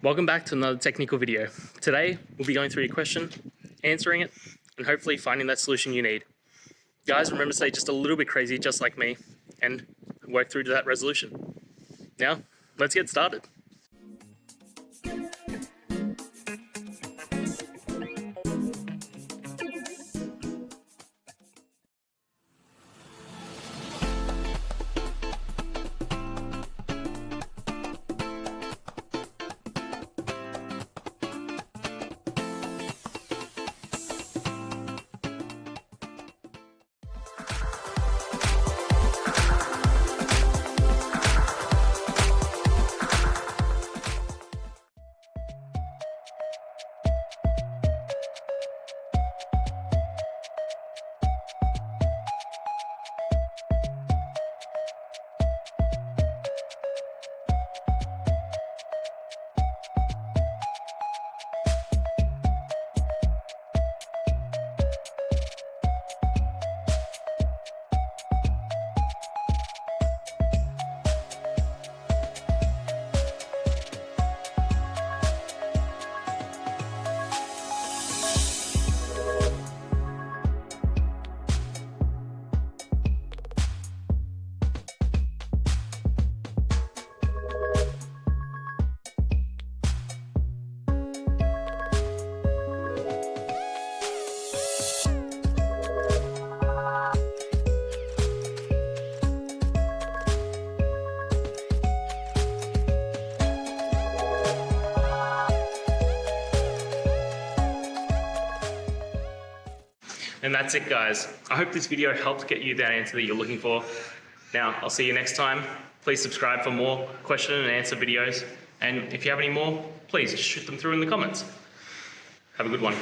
Welcome back to another technical video. Today, we'll be going through your question, answering it, and hopefully finding that solution you need. Guys, remember to stay just a little bit crazy, just like me, and work through to that resolution. Now, let's get started. And that's it, guys. I hope this video helped get you that answer that you're looking for. Now, I'll see you next time. Please subscribe for more question and answer videos. And if you have any more, please shoot them through in the comments. Have a good one.